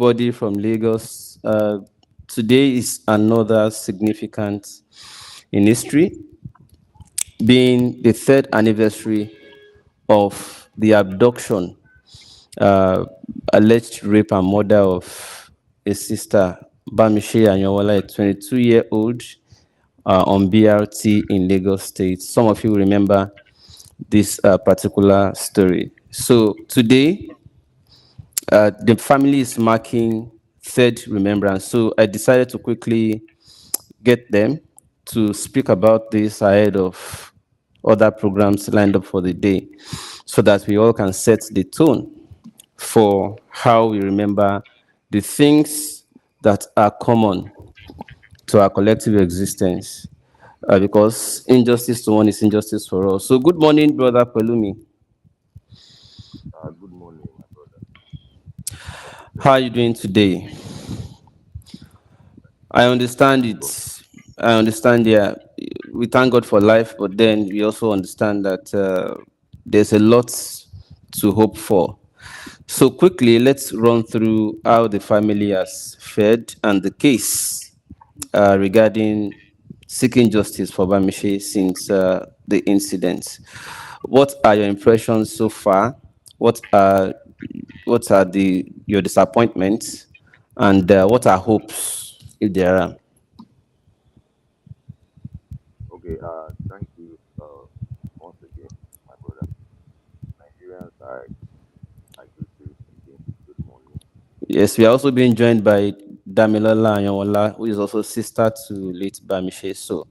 everybody from Lagos. Today is another significant in history, being the third anniversary of the abduction, uh, alleged rape and murder of a sister, Bamise Anyanwola, a 22-year-old, on BRT in Lagos State. Some of you remember this particular story. So today, the family is marking third remembrance. So I decided to quickly get them to speak about this ahead of other programs lined up for the day so that we all can set the tone for how we remember the things that are common to our collective existence. Because injustice to one is injustice for all. So, good morning, Brother Pelumi. Good morning, my brother. How are you doing today? I understand Thank it. God. I understand, yeah. We thank God for life, but then we also understand that there's a lot to hope for. So, quickly, let's run through how the family has fared and the case regarding seeking justice for Bamiche since the incident. What are your impressions so far? What are the your disappointments, and what are hopes if there are? Okay, thank you once again, my brother. Nigerians, I greet you again. Good morning. Yes, we are also being joined by Damilola Anyanwola, who is also sister to late Bamiche. So,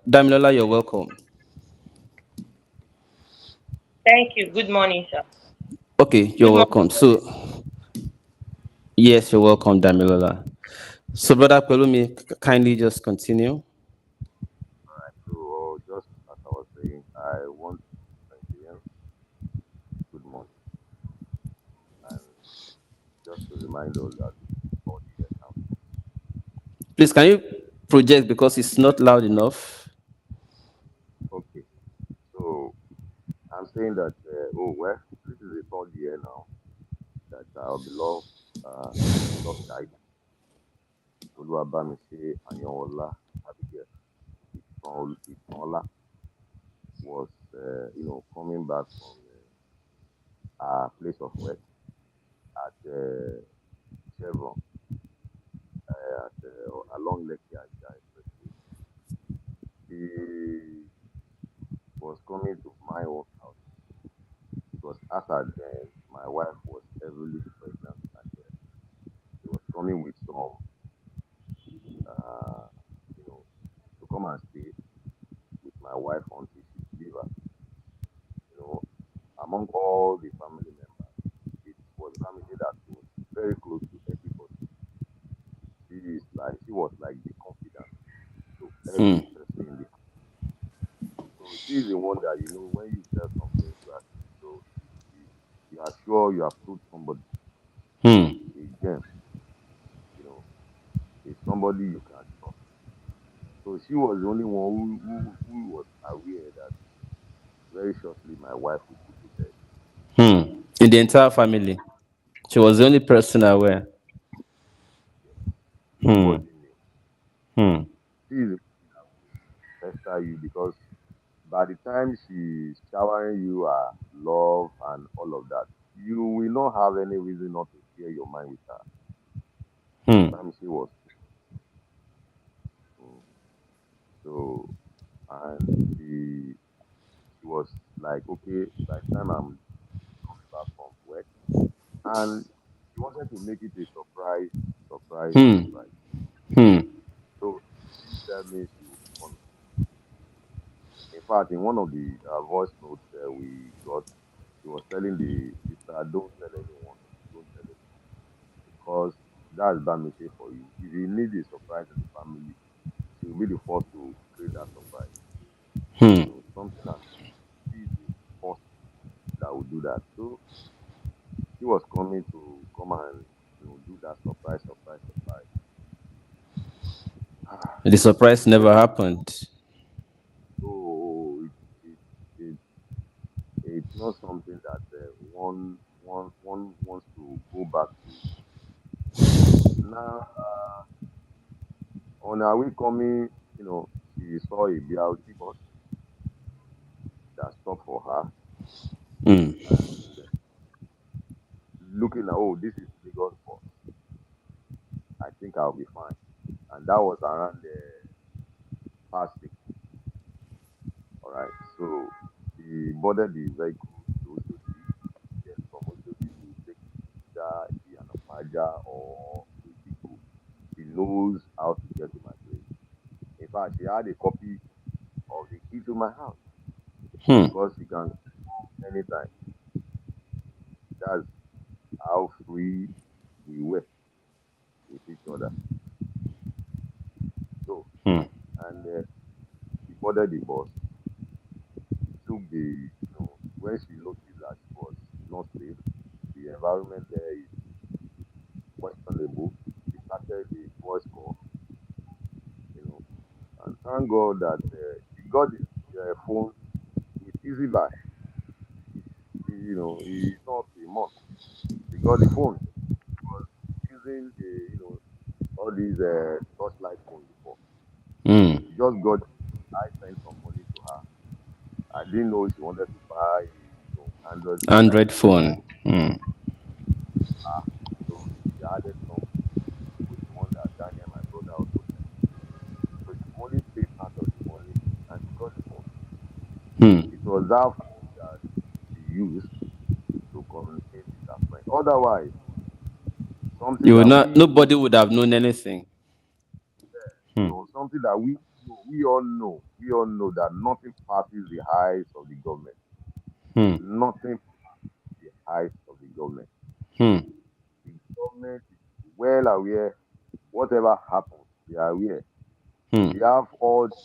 Damilola, you're welcome. Thank you. Good morning, sir. Okay, you're Good morning. welcome. So, yes, you're welcome, Damilola. So, Brother Pelumi, kindly just continue. All right, so just as I was saying, I want Nigerians good morning. And just to remind us that this is for the year now. Please, can you project because it's not loud enough? Okay, so I'm saying that, well, this is the third year now that our beloved child, Oluwabamise Anyanwola Abigail Itonola, was, coming back from our place of work at Chevron along Lekki Ajah Expressway. He was coming to my own house because as at then, my wife was heavily pregnant and he was coming with some, uh, you know, to come and stay with my wife until she delivered. You know, among all the family members, it was a family that was very close to everybody. She was like the confidant to Hmm. every person in the house. So she's the one that when you tell something, you, you are sure you have told somebody Hmm. a gem, you know, is somebody you can trust. So she was the only one who was aware that very shortly my wife would put to bed. Hmm. In the entire family, she was the only person aware. Yes. Hmm. Nobody knew. Hmm. She is the one that will pester you because by the time she's showering you love and all of that, you will not have any reason not to share your mind with her. Hmm. Time she was mm, so, and she was like, okay, by the time I'm coming back from work, and she wanted to make it a surprise, surprise, Hmm. surprise. Hmm. So she didn't tell me she would be coming. In fact, in one of the voice notes we got, she was telling the sister, don't tell anyone, don't tell anyone, because that's bad mistake for you. If you need a surprise in the family, she will be the first to create that surprise. Hmm. Something that she is the first that will do that. So she was coming to come and do that surprise, surprise, surprise. The surprise never Every happened. oh, it it's not something that one wants to go back to. Now, on our way coming, she saw a BRT bus that stopped for her, Mm. and looking at, oh, this is Lagos bus. I think I'll be fine. And that was around the past 6. All right. So he boarded the vehicle to Oshodi. Then from Oshodi, she will take the Anapaja or Ejiko. She knows how to get to my place. In fact, she had a copy of the key to my house Hmm. because she can come anytime. That's how free we were with each other. So, Hmm. and he boarded the bus. He took when she noticed that she was not safe, the environment there is questionable. She started the voice call, you know, and thank God that he got his phone with Easy Buy. He's not a month. He got the phone. He was using all these torchlight phones before. Hmm. He just got. I sent some money to her. I didn't know she wanted to buy Android phone that Android time. phone. Hmm. Ah, so she added some with the one that Daniel, my brother, also sent. So she only paid part of the money and she got the phone. Hmm. It was that phone that she used to communicate with her friend. Otherwise, something You would that not. Nobody would have known anything. Hmm. something that we all know that nothing passes the eyes of the government. Hmm. Nothing the eyes of the government. Hmm. The government is well aware. Whatever happens, they are aware. Hmm. They have all the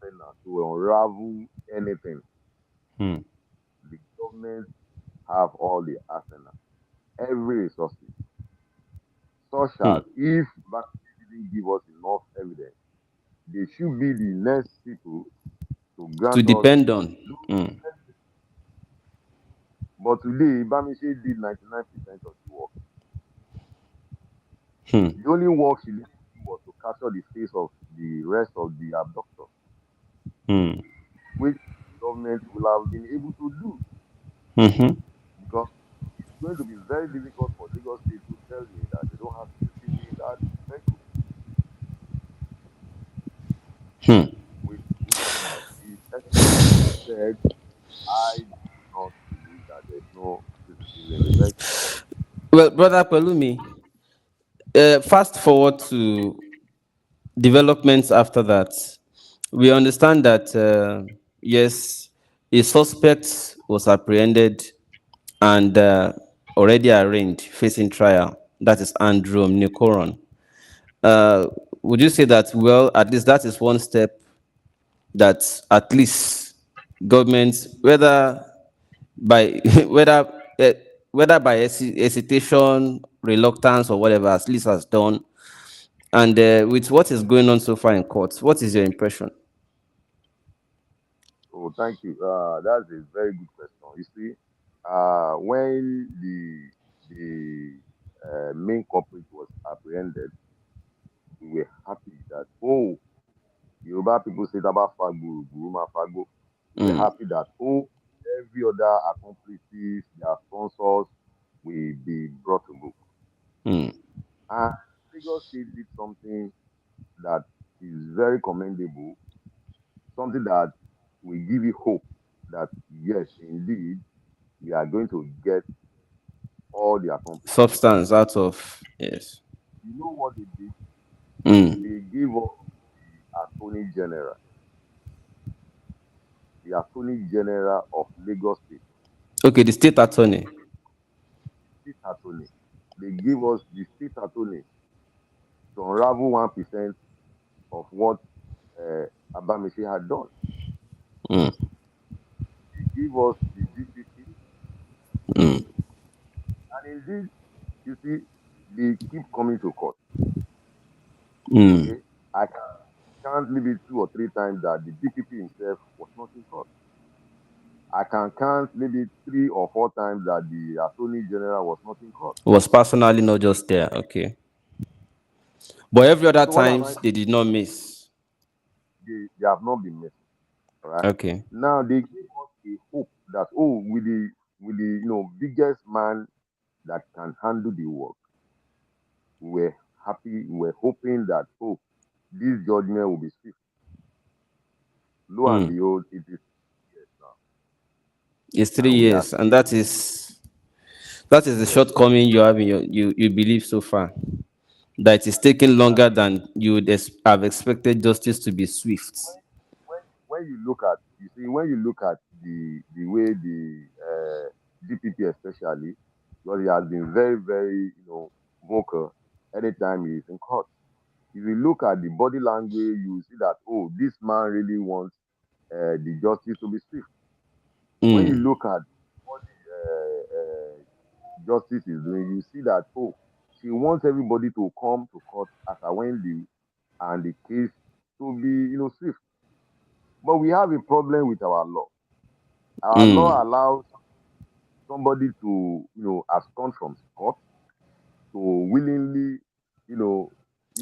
arsenal to unravel anything. Hmm. The government have all the arsenal, every resources, such Hmm. as if Bank didn't give us enough evidence, they should be the next people to To grant us. depend on. Hmm. But today, Bamise did 99% of the work. Hmm. The only work she needed to do was to capture the face of the rest of the abductors, Hmm. which government will have been able to do Hmm. because it's going to be very difficult for Lagos State to tell me that they don't have CCTV in that vehicle. Hmm. With what the SSS said, I do not believe that there's no CCTV in the vehicle. Well, brother Palumi, fast forward to developments after that. We understand that yes, a suspect was apprehended and already arraigned, facing trial. That is Andrew Nikoron. Uh, would you say that, well, at least that is one step that at least governments, whether by whether uh, whether by hesitation, reluctance, or whatever, at least has done. And with what is going on so far in court, what is your impression? So thank you. That's a very good question. You see, when the main culprit was apprehended, we were happy that Yoruba people say about Fago, Guruma Fago. We were Mm, happy that every other accomplices, their sponsors will be brought to book. mm. And Lagos State did something that is very commendable, something that will give you hope that yes, indeed, we are going to get all the accomplices. Substance out of, yes. You know what they did? Mm. They gave us Attorney General, the Attorney General of Lagos State, Okay, the state attorney. State Attorney. They gave us the State Attorney to unravel 1% of what Abamise had done. Mm, They gave us the DPP, mm, and indeed, you see, they keep coming to court. mm. Okay, I can't leave it 2 or 3 times that the DPP himself was not in court. I can count maybe 3 or 4 times that the Attorney General was not in court. Was personally not just there. Okay. But every other So what am I? times they did not miss. They have not been missing. All right. Okay. Now they give us a hope that, oh, with the biggest man that can handle the work, we're happy, we're hoping that, oh, this judgment will be swift. Lo and Hmm. behold, it is yes now, It's three and we are years, and still that is the yes. shortcoming you have in you believe so far. That it is taking And longer than you would have expected justice to be swift. when you look at, you see, when you look at the way the DPP especially, because he has been very very vocal anytime he is in court. If you look at the body language, you see that, oh, this man really wants the justice to be swift. When you Hmm. look at what justice is doing, you see that, oh, she wants everybody to come to court as a Wendy and the case to be swift. But we have a problem with our law. Our Hmm. law allows somebody to abscond from court to willingly you know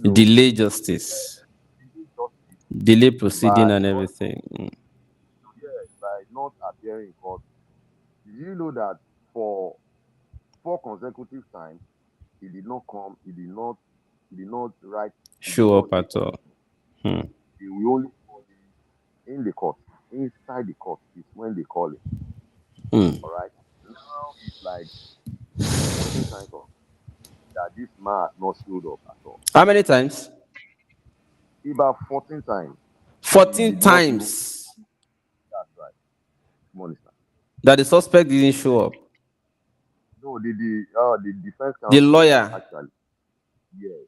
Delay uh, justice, delay justice delay proceeding, by and not everything. Hmm. yes, by not appearing in court. Did you know that for 4 consecutive times he did not come, he did not write, he did Show not up say at all. anything. Hmm. They will only call him in the court. Inside the court is when they call him. Hmm. All right. Now it's like 14 times of that this man has not showed up at all. How many times? About 14 times he 14 did not even. times That's right. Monster. that the suspect didn't show up. No, the defense The counsel lawyer. actually, yes,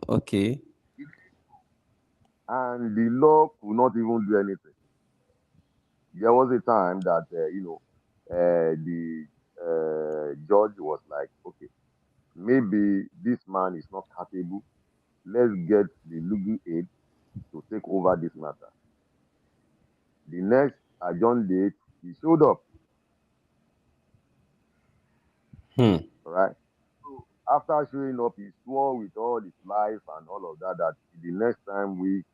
Okay. and the law could not even do anything. There was a time that the judge was like, okay, maybe this man is not capable. Let's get the legal aid to take over this matter. The next adjourned date, he showed up. Hmm. All right. So after showing up, he swore with all his life and all of that that the next time we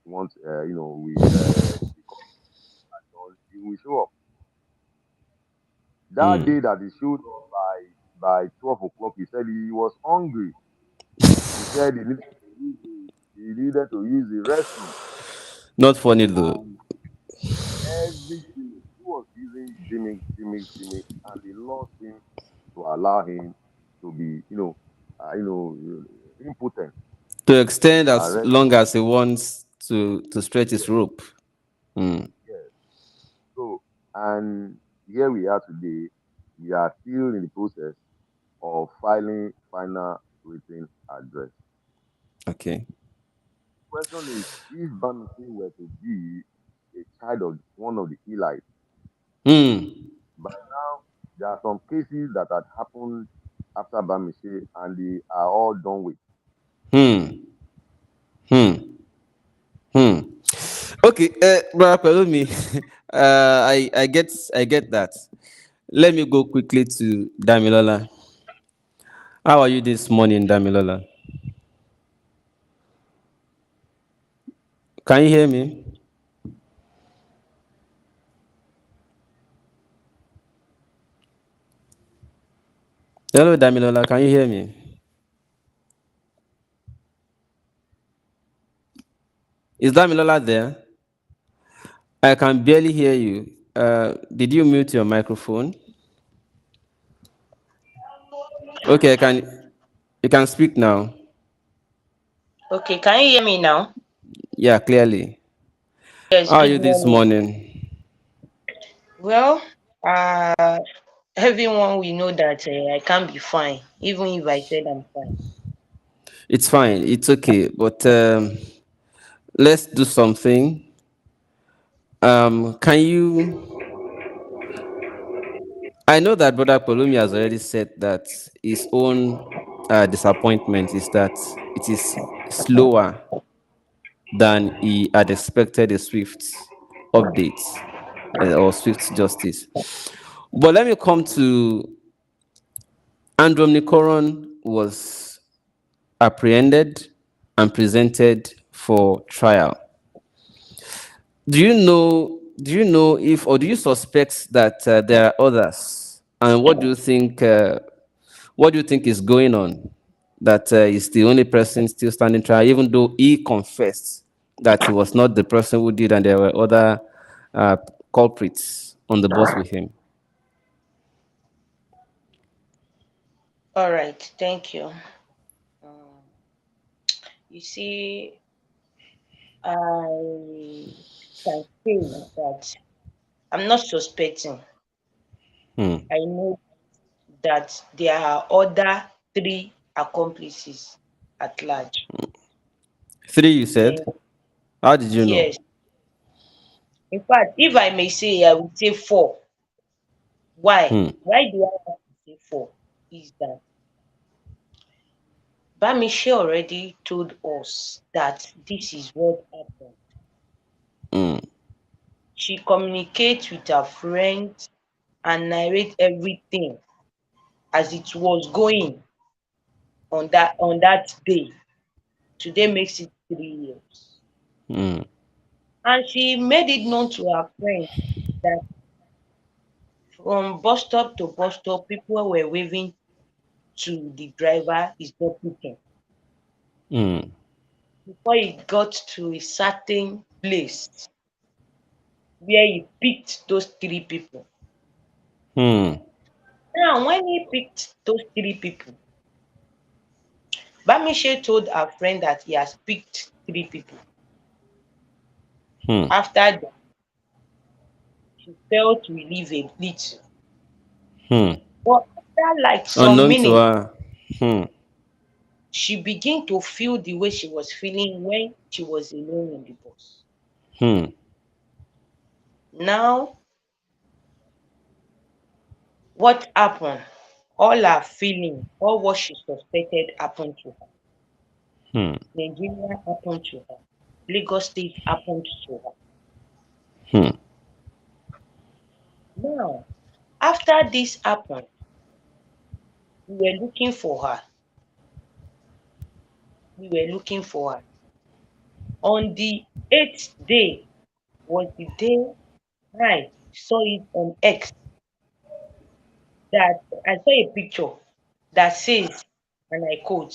want, the court, he will show up. That Hmm. day that he showed up by 12 o'clock, he said he was hungry. He said he needed to use the restroom, Not funny though. and everything he was using gimmick, and they lost him to allow him to be, impotent To extend to as arrest. long as he wants to stretch his rope. Hmm. Yes. So, and here we are today. We are still in the process of filing final written address. Okay. Question is, if Bamise were to be a child of one of the Elites, Hmm. by now there are some cases that had happened after Bamise and they are all done with. Hmm. Hmm. Hmm. Okay, Brother Pelumi, I get that. Let me go quickly to Damilola. How are you this morning, Damilola? Can you hear me? Hello, Damilola. Can you hear me? Is Damilola there? I can barely hear you. Did you mute your microphone? Okay, I can. You can speak now. Okay, can you hear me now? Yeah, clearly. Yes, How are good you this morning. morning? Well, uh, everyone will know that I can't be fine, even if I said I'm fine. It's fine. It's okay. But let's do something. Can you? I know that Brother Polumi has already said that his own disappointment is that it is slower than he had expected a swift update or swift justice. But let me come to Androm Nikoron was apprehended and presented for trial. Do you know if, or do you suspect that there are others? And what do you think is going on? That is the only person still standing trial, even though he confessed that he was not the person who did, and there were other uh, culprits on the bus with him. All right, thank you. Um, you see, I can say that I'm not suspecting. Hmm. I know that there are other three accomplices at large. Three, you said? And How did you know? yes, in fact, if I may say, I would say four. Why? Hmm. Why do I have to say four? Is that Bamise already told us that this is what happened. Hmm. She communicates with her friends and narrate everything as it was going on that day. Today makes it 3 years. Hmm. And she made it known to her friends that from bus stop to bus stop, people were waving to the driver is not picking. Hmm. Before he got to a certain place where he picked those three people. Hmm. Now, when he picked those three people, Bamise told her friend that he has picked three people. Hmm. After that, she felt relief a little. Hmm. But after like some Unknown to minutes, her. Hmm. she began to feel the way she was feeling when she was alone in the bus. Hmm. Now, what happened? All her feeling, all what she suspected happened to her. Hmm. Nigeria happened to her. Lagos State happened to her. Hmm. Now, after this happened, we were looking for her. We were looking for her. On the eighth day was the day I saw it on X that I saw a picture that says, and I quote,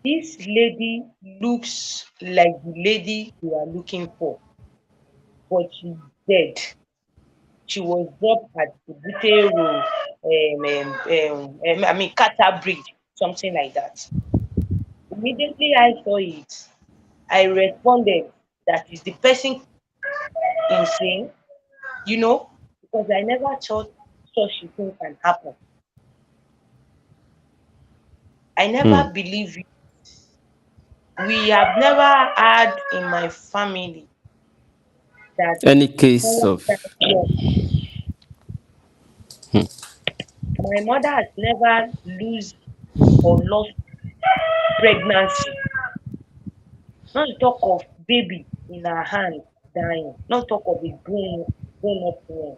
this lady looks like the lady we are looking for, but she's dead. She was dropped at the Butero, I mean, Kata Bridge, something like that. Immediately I saw it, I responded that is the person insane, you know, because I never thought such a thing can happen. I Hmm. never believed it. We have never had in my family that Any case someone of. died young. My mother has never lose or lost pregnancy. Not talk of baby in her hand dying. Not talk of a grown up one.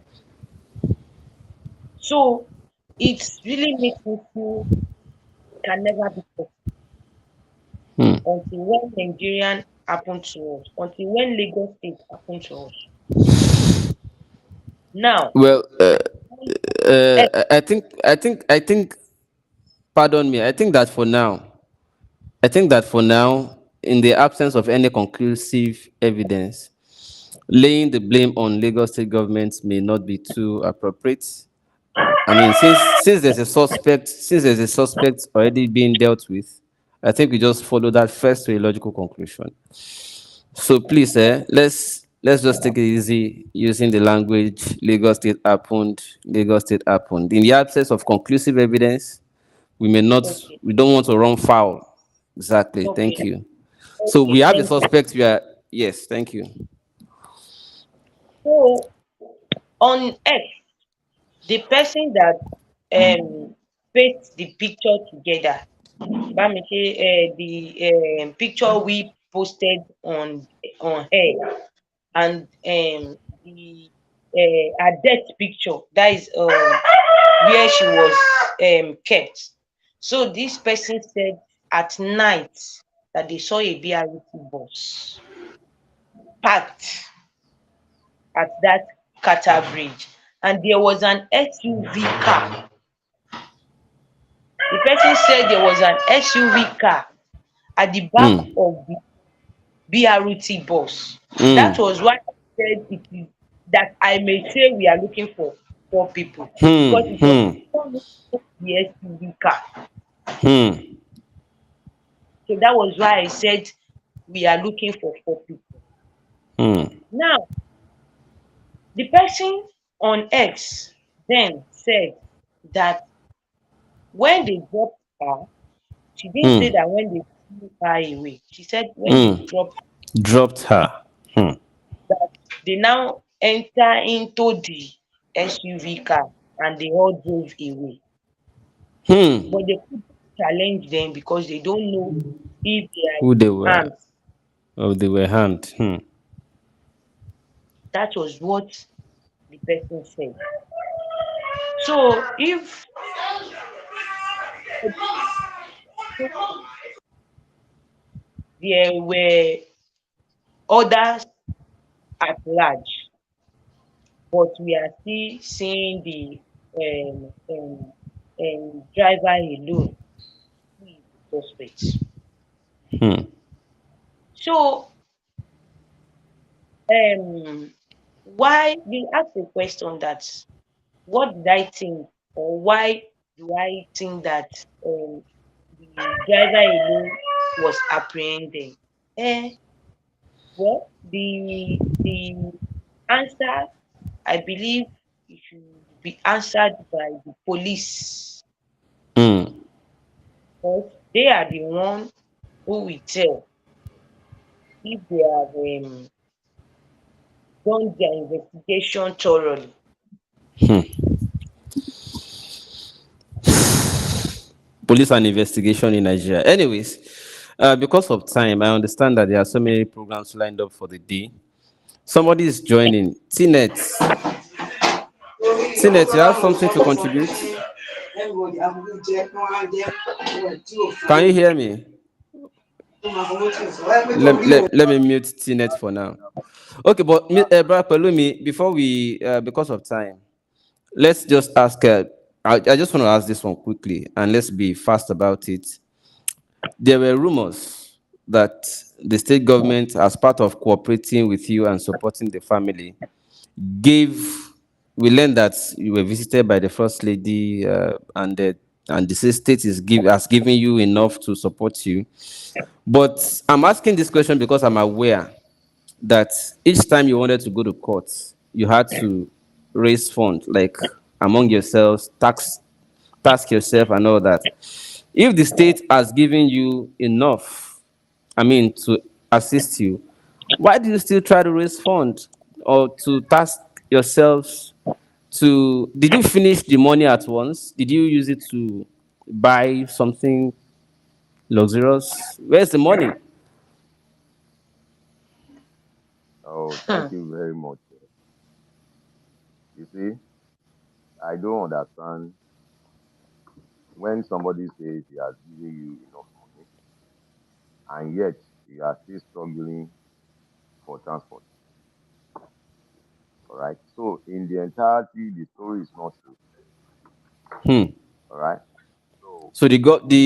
So it's really makes me feel it can never be possible Hmm. until when Nigerian happen to us, until when Lagos State happen to us. Now, Well, eh, I think. Pardon me. I think that for now, in the absence of any conclusive evidence, laying the blame on Lagos State government may not be too appropriate. I mean, since there's a suspect already being dealt with, I think we just follow that first to a logical conclusion. So please, let's just take it easy using the language Lagos State happened. Lagos State happened. In the absence of conclusive evidence, okay, we don't want to run foul. Exactly. Thank okay, you. So we okay, have a thank you. suspect. We are yes. Thank you. So on X, the person that paste the picture together, Bamise, the picture we posted on her and the her death picture, that is where she was kept. So this person said at night that they saw a BRT bus parked at that Kata bridge, and there was an SUV car. The person said there was an SUV car at the back Hmm. of the BRT bus. That Hmm. was why I said it is that I may say we are looking for 4 people, because Hmm. it was Hmm. the SUV car. Hmm. So that was why I said we are looking for 4 people. Hmm. Now, the person on X then said that when they dropped her, she didn't say Hmm. that when they threw her away. She said when they Hmm. dropped Dropped her. Hmm. that they now enter into the SUV car and they all drove away. Hmm. But they couldn't challenge them because they don't know if they Who they are were? armed. Oh, they were harmed. Hmm. That was what the person said. So if there were others at large, but we are still seeing the driver alone who is the suspect. Hmm. So um, why they asked a question that what did I think, or why do I think that the driver alone was apprehended? Eh, well, the answer, I believe, it should be answered by the police, Hmm. because they are the one who will tell if they have done their investigation thoroughly. Police and investigation in Nigeria. Anyways, because of time, I understand that there are so many programs lined up for the day. Somebody is joining. Tinet. Tinet, you have something to contribute? Can you hear me? Let me mute Tinet for now. Okay, but Brother Pelumi, before we, because of time, let's just ask. I just want to ask this one quickly, and let's be fast about it. There were rumors that the state government, as part of cooperating with you and supporting the family, gave. We learned that you were visited by the first lady, and the state has given you enough to support you. But I'm asking this question because I'm aware that each time you wanted to go to court, you had to raise funds, like among yourselves, task yourself, and all that. If the state has given you enough, I mean, to assist you, why do you still try to raise funds or to task yourselves to? Did you finish the money at once? Did you use it to buy something luxurious? Where's the money? Oh, thank Hmm. you very much. You see, I don't understand when somebody says he has given you enough money and yet you are still struggling for transport. All right. So in the entirety, the story is not true. Hmm. All right. So So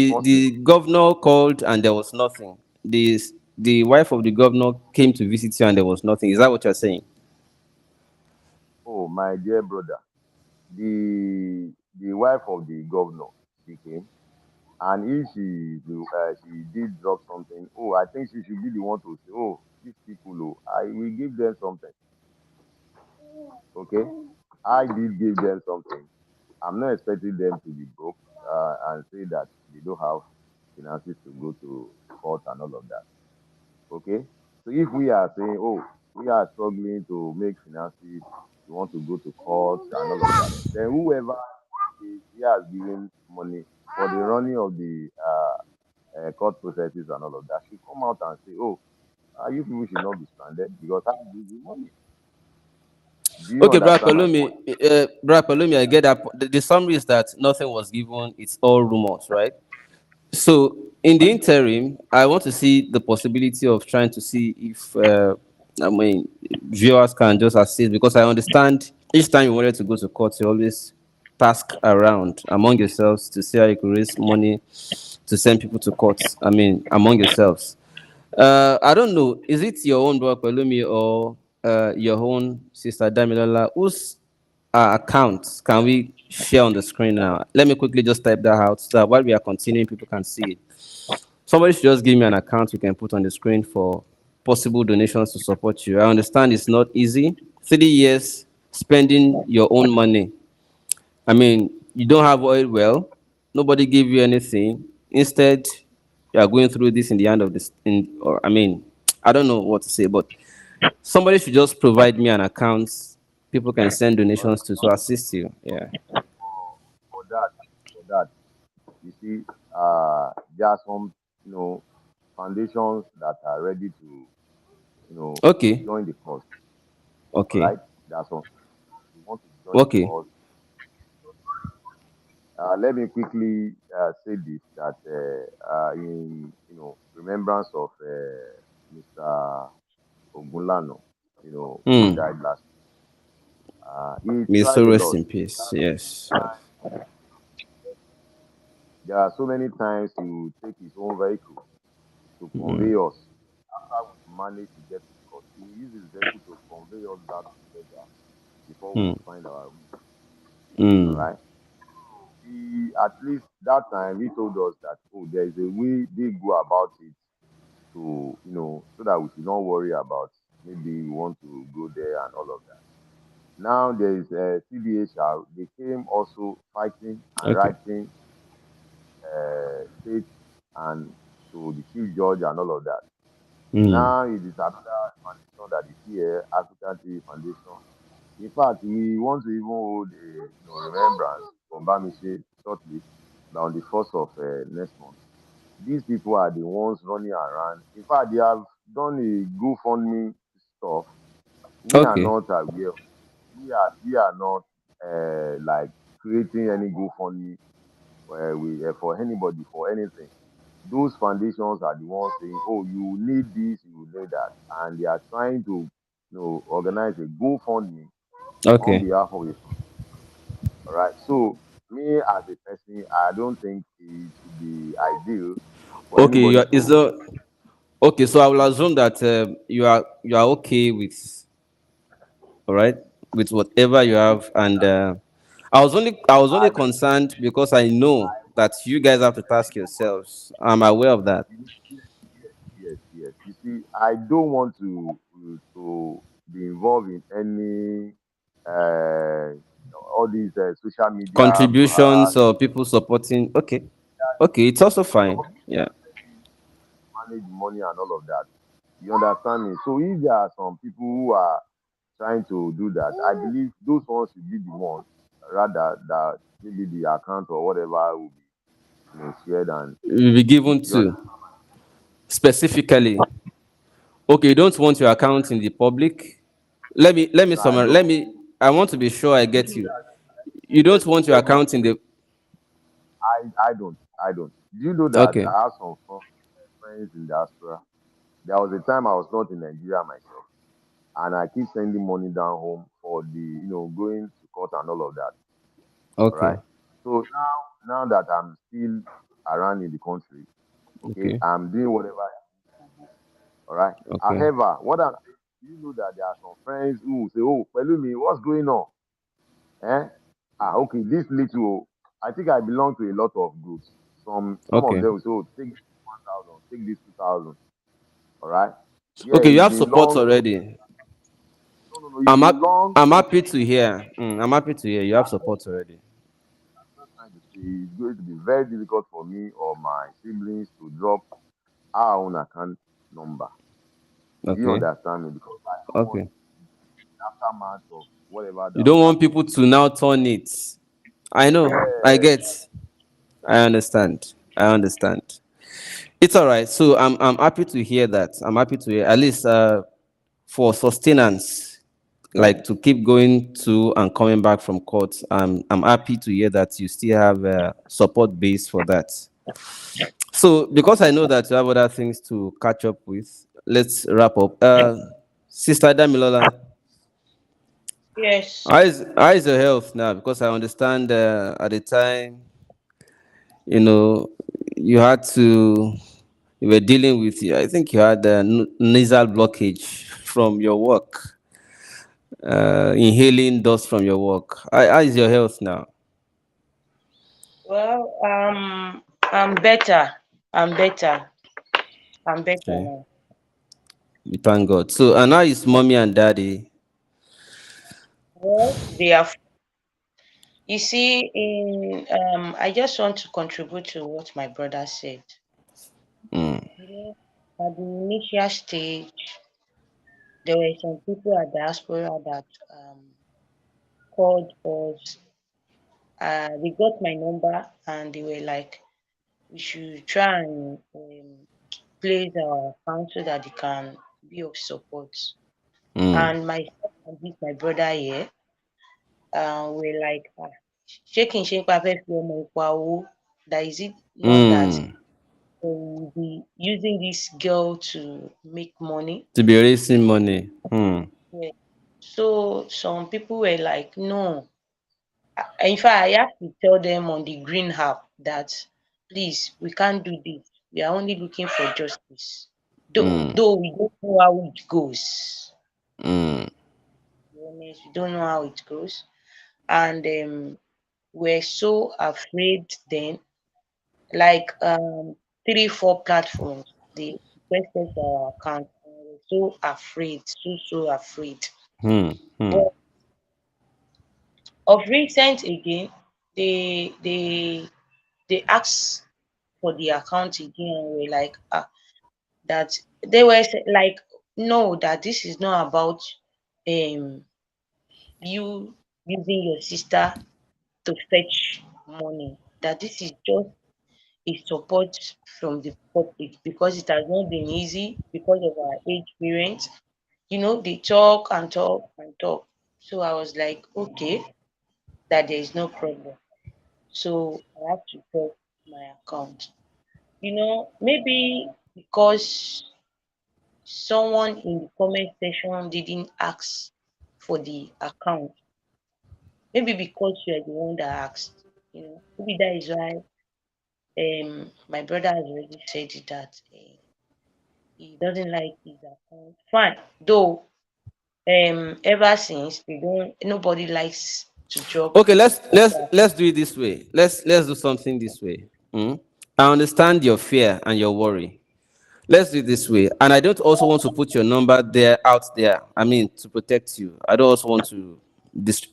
firstly, the governor called and there was nothing. The wife of the governor came to visit you and there was nothing. Is that what you're saying? oh my dear brother, the wife of the governor, she came, and if she did drop something, oh, I think she should be the one to say, oh, these people, oh, I will give them something. Okay, I did give them something. I'm not expecting them to be broke and say that they don't have finances to go to court and all of that. Okay, so if we are saying, oh, we are struggling to make finances, we want to go to court and all of that, then whoever he has given money for the running of the court processes and all of that should come out and say, oh, you people should not be stranded because I give you money. Do you Okay, understand my point? Brother Palumi, I get that. The summary is that nothing was given. It's all rumors, right? So in the interim, I want to see the possibility of trying to see if I mean viewers can just assist, because I understand each time you wanted to go to court, you always task around among yourselves to see how you could raise money to send people to courts. I mean, among yourselves. I don't know. Is it your own work, Pelumi, or your own sister Damilola? Whose accounts can we share on the screen now? Let me quickly just type that out so that while we are continuing, people can see it. Somebody should just give me an account we can put on the screen for possible donations to support you. I understand it's not easy. 3 years spending your own money. I mean, you don't have oil well, nobody gave you anything. Instead, you are going through this in the end of this. Or I mean, I don't know what to say, but somebody should just provide me an account people can send All donations right. to assist you. Yeah. For that, for that, you see, there are some, you know, foundations that are ready to, Okay. join the cause. All Okay. right. There are some you want to join the Okay. cause. Let me quickly say this that in remembrance of Mr. Ogunlano, who Hmm. died last. He May tried so a rest lot. in peace. Yes. Yes. There are so many times he would take his own vehicle to convey us. After we managed to get to the court, he will use his vehicle to convey us back to Federal before we Hmm. will find our way. All Hmm. right. He at least that time he told us that there is a way they go about it to so that we should not worry about maybe we want to go there and all of that. Now there is CBHR. They came also fighting and Okay. writing state and to the chief judge and all of that. Hmm. Now it is another foundation that is here, African TV Foundation. In fact, we want to even hold a remembrance for Bamise shortly, on the first of next month. These people are the ones running around. In fact, they have done a GoFundMe stuff. We are Okay. not aware. We are not like creating any GoFundMe for anybody for anything. Those foundations are the ones saying, "Oh, you need this, you need that," and they are trying to, organize a GoFundMe on Okay. behalf of the. All right. So me as a person, I don't think it would be ideal for Okay. anybody Is to. okay? So I will assume that you are okay with, all right, with whatever you have, and I was only concerned because I know that you guys have to task yourselves. I'm aware of that. Yes. You see, I don't want to be involved in any all these social media Contributions or people supporting. Okay. Okay. It's also fine. Yeah. manage money and all of that. You understand me? So if there are some people who are trying to do that, I believe those ones should be the ones rather that maybe the account or whatever will be shared and Will be given you understand? to specifically. Okay. You don't want your account in the public. Let me No, I summarize. don't. I want to be sure I get you. You don't want your Let me. account in the. I don't. Do you know that Okay. I have some friends in diaspora? There was a time I was not in Nigeria myself, and I keep sending money down home for the going to court and all of that. All right. Okay. So now that I'm still around in the country, okay, Okay. I'm doing whatever. All right. Okay. However, what I'm saying, you know that there are some friends who will say, "Oh, me, what's going on?" Eh? Okay, this little, I think I belong to a lot of groups. Some of Okay. them will say, "Oh, take this 1,000, take this 2,000." All right. Yeah, Okay. You it's have been support long. already. No. It's been long. I'm It's happy to hear. I'm happy to hear you have support already. just trying to say it's going to be very difficult for me or my siblings to drop our own account number. Do you Okay. understand me? Because I don't want Okay. aftermath of whatever You that don't will want happen. people to now turn it. I know. I Yeah. get. I understand. I understand. It's all right. So I'm happy to hear that. I'm happy to hear at least for sustenance, like to keep going to and coming back from court. I'm happy to hear that you still have a support base for that. So, because I know that you have other things to catch up with, let's wrap up. Sister Damilola, Yes. how is your health now? Because I understand at the time, you know, you had to, you were dealing with, I think you had a nasal blockage from your work, inhaling dust from your work. How is your health now? Well, I'm better. I'm better. I'm better Okay, now. we thank God. So, and how is mommy and daddy? Well, they are. You see, I just want to contribute to what my brother said. Mm, You know, at the initial stage, there were some people at diaspora that called us. They got my number and they were like, we should try and place our account so that they can be of support. mm, And myself and my brother here, were like, shaking, shake, perfect, that is it not that mm. they will be using this girl to make money. To be raising money. Yeah. So some people were like, no. In fact, I have to tell them on the green app that please, we can't do this. We are only looking for justice. Mm, Though we don't know how it goes. mm, To be honest, we don't know how it goes. And we're so afraid then, like 3, 4 platforms, they requested our account. And we're so afraid, so afraid. mm, mm, But of recent again, they they they asked for the account again and we're like, that they were like, no, that this is not about um you using your sister to fetch money, that this is just a support from the public because it has not been easy because of our age parents. They talk and talk and talk. So I was like, okay, that there is no problem. So I have to talk my account. Maybe because someone in the comment section didn't ask for the account. Maybe because you are the one that asked. Maybe that is why my brother has already said it that he doesn't like his account. Fine. Though ever since they don't nobody likes to drop Okay, let's let's their let's do it this way. Let's do something this way. I understand your fear and your worry. Let's do it this way. And I don't also want to put your number there out there. I mean, to protect you. I don't also want to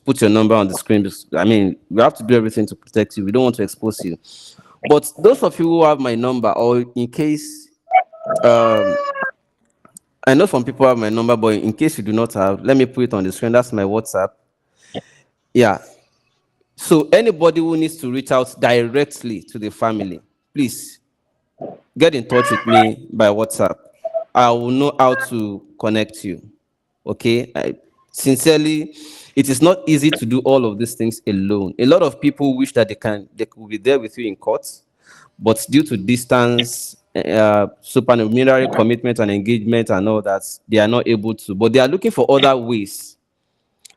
put your number on the screen. I mean, we have to do everything to protect you. We don't want to expose you. But those of you who have my number, or in case I know some people have my number, but in case you do not have, let me put it on the screen. That's my WhatsApp. Yeah. So anybody who needs to reach out directly to the family, please get in touch with me by WhatsApp. I will know how to connect you. Okay? Sincerely, it is not easy to do all of these things alone. A lot of people wish that they could be there with you in court, but due to distance, supernumerary commitment and engagement and all that, they are not able to. But they are looking for other ways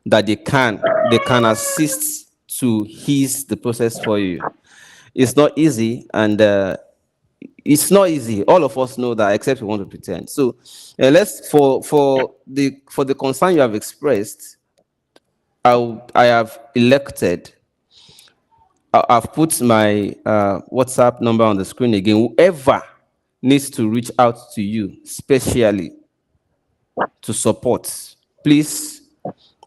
that they can assist to ease the process for you. It's not easy, and it's not easy. All of us know that, except we want to pretend. So, let's for the concern you have expressed, I have elected. I've put my WhatsApp number on the screen again. Whoever needs to reach out to you, specially to support, please,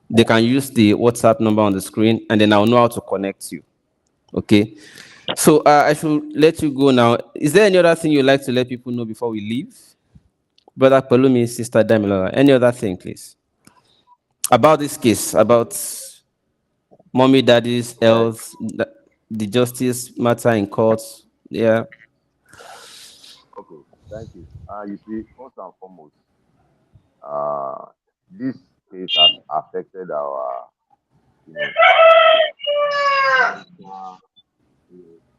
they can use the WhatsApp number on the screen, and then I'll know how to connect you. Okay. So I should let you go now. Is there any other thing you'd like to let people know before we leave? Brother Palumi, Sister Damilola, any other thing, please? About this case, about mommy, daddy's Okay, health, the justice matter in court. Yeah. okay, thank you. You see, first and foremost, uh, this case has affected our, you know, mental,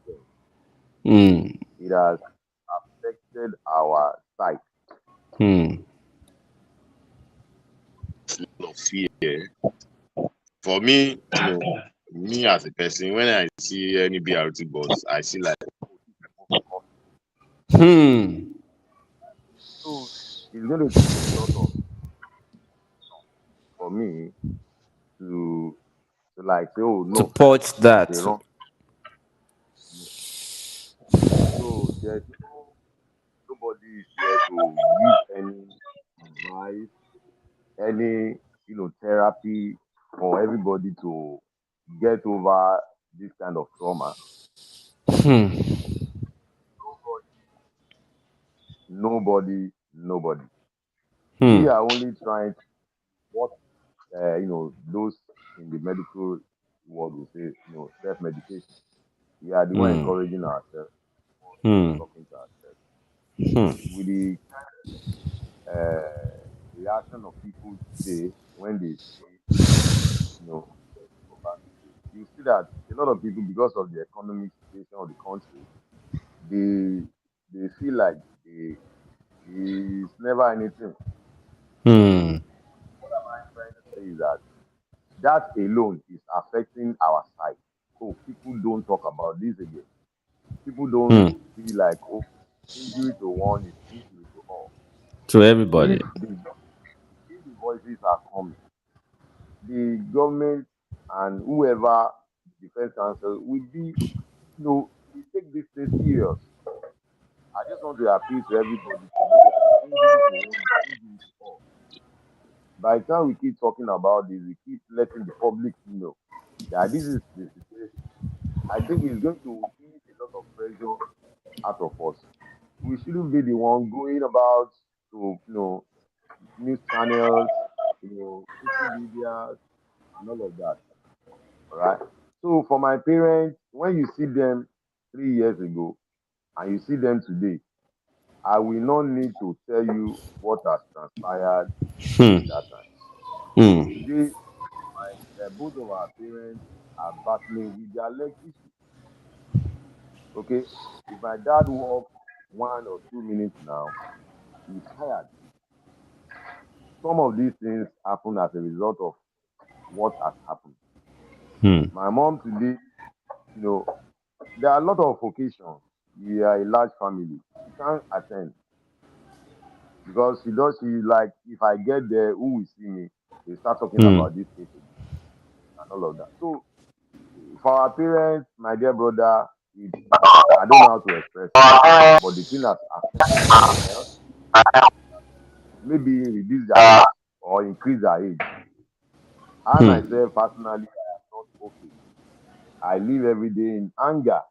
health. It has affected our sight. Hmm. Of fear. For me, me as a person, when I see any BRT bus, I see like, Hmm. So it's going to take a lot of for me to like say, oh To no, purge it's a that. wrong. So there's nobody is here to give any advice, any therapy for everybody to get over this kind of trauma. Hmm. Nobody. We Hmm. are only trying to what those in the medical world will say, self medication. We are the one Hmm. encouraging ourselves, Hmm. talking to ourselves. Hmm. With the uh, reaction of people today when they see, you know, you see that a lot of people, because of the economic situation of the country, they feel like they is never anything. Hmm. I'm trying to say is that that alone is affecting our sight. So people don't talk about this again. People don't Hmm. feel like, oh, injury to one is injury to all. To everybody. If the voices are coming, the government and whoever defense counsel will be, we take this thing serious. I just want to appeal to everybody to know that injury to one is injury to all. By the time we keep talking about this, we keep letting the public know that this is the situation. I think it's going to ease a lot of pressure out of us. We shouldn't be the one going about to news channels, social media, and all of that. All right. So for my parents, when you see them 3 years ago and you see them today, I will not need to tell you what has transpired Hmm. since that time. Hmm. Today, both of our parents are battling with their leg issue. Okay. If my dad walks 1 or 2 minutes now, he's tired. Some of these things happen as a result of what has happened. Hmm. My mom today, you know, there are a lot of occasions. We are a large family. She can't attend because she like if I get there, who will see me? They start talking Hmm. about this case and all of that. So for our parents, my dear brother, it's I don't know how to express it, but the thing has affected their health, maybe reduce their age or increase their age. I Hmm. myself personally am not okay. I live every day in anger.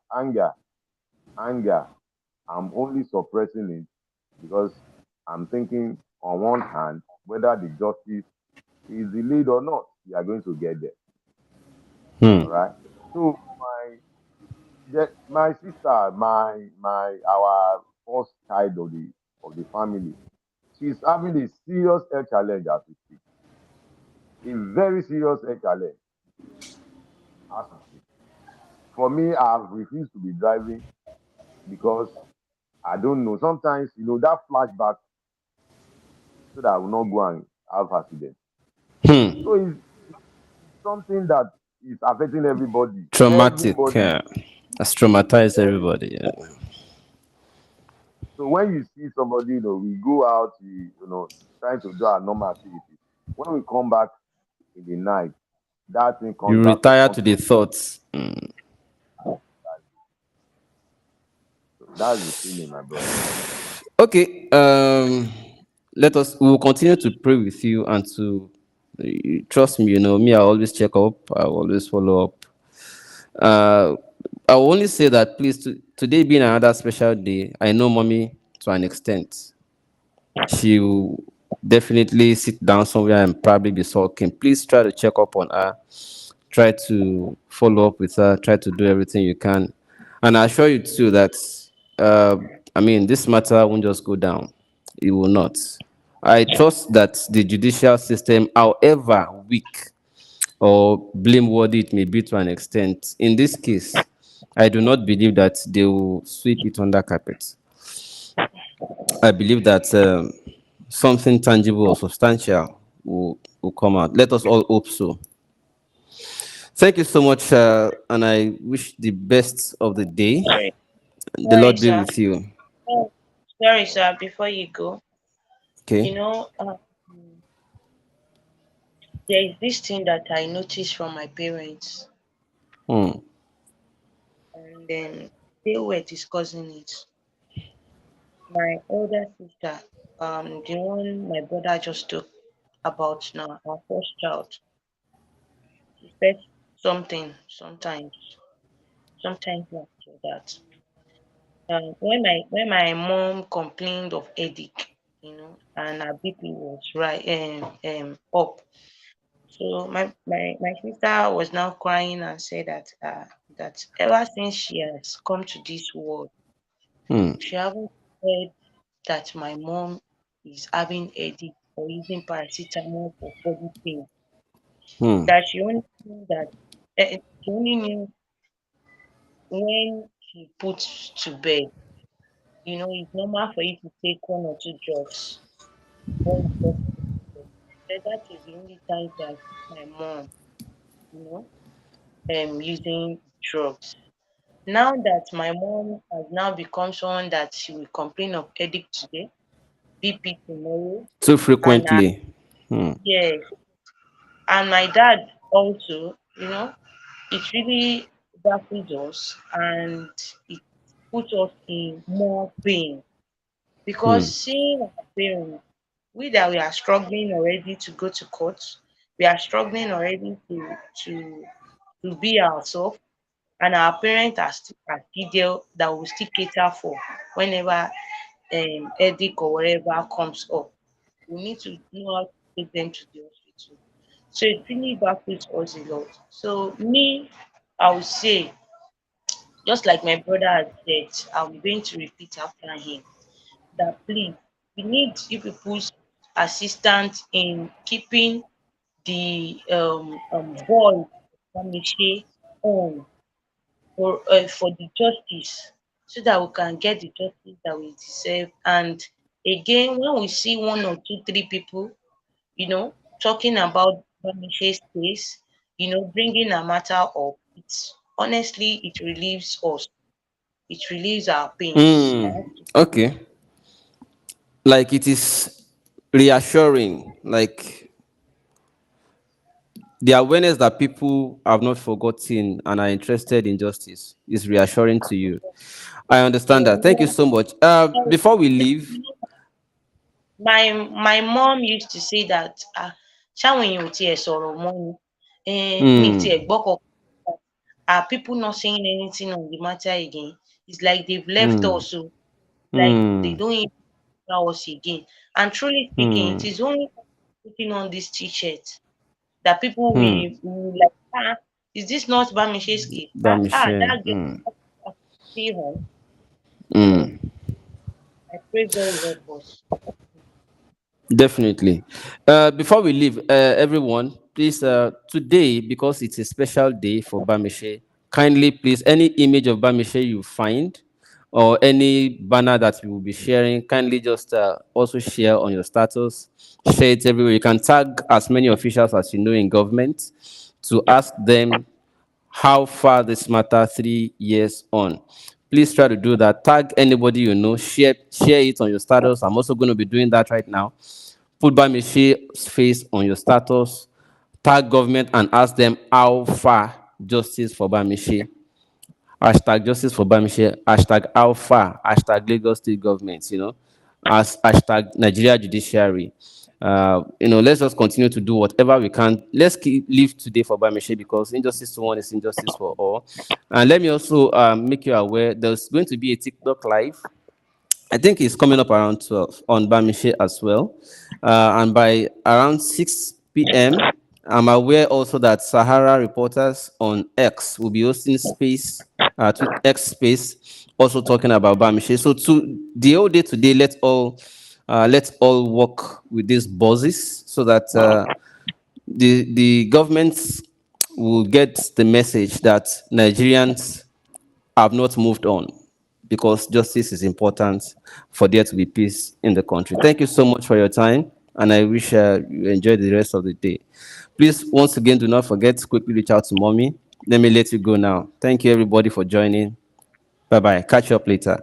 I'm only suppressing it because I'm thinking on one hand whether the justice is delayed or not. We are going to get there. Hmm. All right. So my sister, my our first child of the family, she's having a serious health challenge as we speak. A very serious health challenge as we speak. For me, I've refused to be driving because I don't know. Sometimes, that flashback so that I will not go and have accident. Hmm. So it's something that is affecting everybody. Traumatic. Everybody. Yeah. That's traumatized Every, everybody. Yeah. so when you see somebody, we go out, trying to do our normal activities. When we come back in the night, that thing You comes back to retire to haunt the us. thoughts. So that's the feeling, my brother. Okay. Let us. We will continue to pray with you and to trust me. You know me. I always check up. I always follow up. Uh, I will only say that please. Today being another special day, I know mommy to an extent. She will definitely sit down somewhere and probably be sulking. Please try to check up on her. Try to follow up with her. Try to do everything you can. And I assure you too that, uh, I mean, this matter won't just go down. It will not. I trust that the judicial system, however weak or blameworthy it may be to an extent, in this case, I do not believe that they will sweep it under carpet. I believe that something tangible or substantial will come out. Let us all hope so. Thank you so much, and I wish the best of the day. Sorry, The sorry, Lord be sir. with you. Oh, sorry, sir. Before you go, Okay. you know, there is this thing that I noticed from my parents, Hmm. and then they were discussing it. My older sister, the one my brother just took about now, our first child, she said something sometimes after that. When my mom complained of headache, and her BP was right up. So my sister was now crying and said that ever since she has come to this world, Hmm. she haven't heard that my mom is having headache or using paracetamol for body pain. Hmm. That she only knew when she puts to bed. It's normal for you to take one or two drugs when you just put to bed. Said that is the only time she has seen my mom, you know, using drugs. Now that my mom has now become someone that she will complain of headache today, BP tomorrow, Too and frequently. Hmm. yeah, and my dad also, it really baffles us and it puts us in more pain because Hmm. seeing our parents, we are struggling already to go to court, we are struggling already to be ourselves, and our parents are still there that will still cater for whenever headache or whatever comes up. We need to know how to take them to the hospital. So it really baffles us a lot. So me, I would say, just like my brother had said, I'm going to repeat after him that please, we need you people's assistance in keeping the boy Bamise on for the justice so that we can get the justice that we deserve. And again, when we see one or two, three people, talking about Bamise's case, bringing a matter up, it relieves us. It relieves our pains. I Hmm. have to. Okay. Like it is reassuring. Like the awareness that people have not forgotten and are interested in justice is reassuring to you. I understand Yeah, that. Thank you so much. Before we leave, my mom used to say that ṣáwọn èèyàn ò tiẹ̀ sọ̀rọ̀ mọ́ ni mi hmm, tiẹ̀ gbọ́ kankan, are people not saying anything on the matter again? It's like they've left hmm, us, so like they hmm, don't even know us again. And truly speaking, it hmm, is only putting on this t-shirt that people hmm, will like, is this not Bamishe's case? Bamishe, That girl see her. So hmm. I pray God will help us. Definitely. Before we leave, everyone, please, today, because it's a special day for Bamishe, kindly, please, any image of Bamishe you find or any banner that we will be sharing, kindly just also share on your status, share it everywhere. You can tag as many officials as you know in government to ask them how far this matter 3 years on. Please try to do that. Tag anybody you know, share it on your status. I'm also going to be doing that right now. Put Bamishe's face on your status, tag government and ask them how far justice for Bamishe. Hashtag justice for Bamishe, hashtag how far, hashtag Lagos State government, as hashtag Nigeria judiciary. Let's just continue to do whatever we can. Let's live today for Bamishe because injustice to one is injustice for all. And let me also make you aware there's going to be a TikTok live. I think it's coming up around 12 on Bamishe as well. And by around 6 p.m., I'm aware also that Sahara Reporters on X will be hosting space, X space, also talking about Bamishe. So to the whole day today, let's all work with these buzzes so that the governments will get the message that Nigerians have not moved on because justice is important for there to be peace in the country. Thank you so much for your time, and I wish you enjoy the rest of the day. Please, once again, do not forget to quickly reach out to mommy. Let me let you go now. Thank you, everybody, for joining. Bye bye. Catch you up later.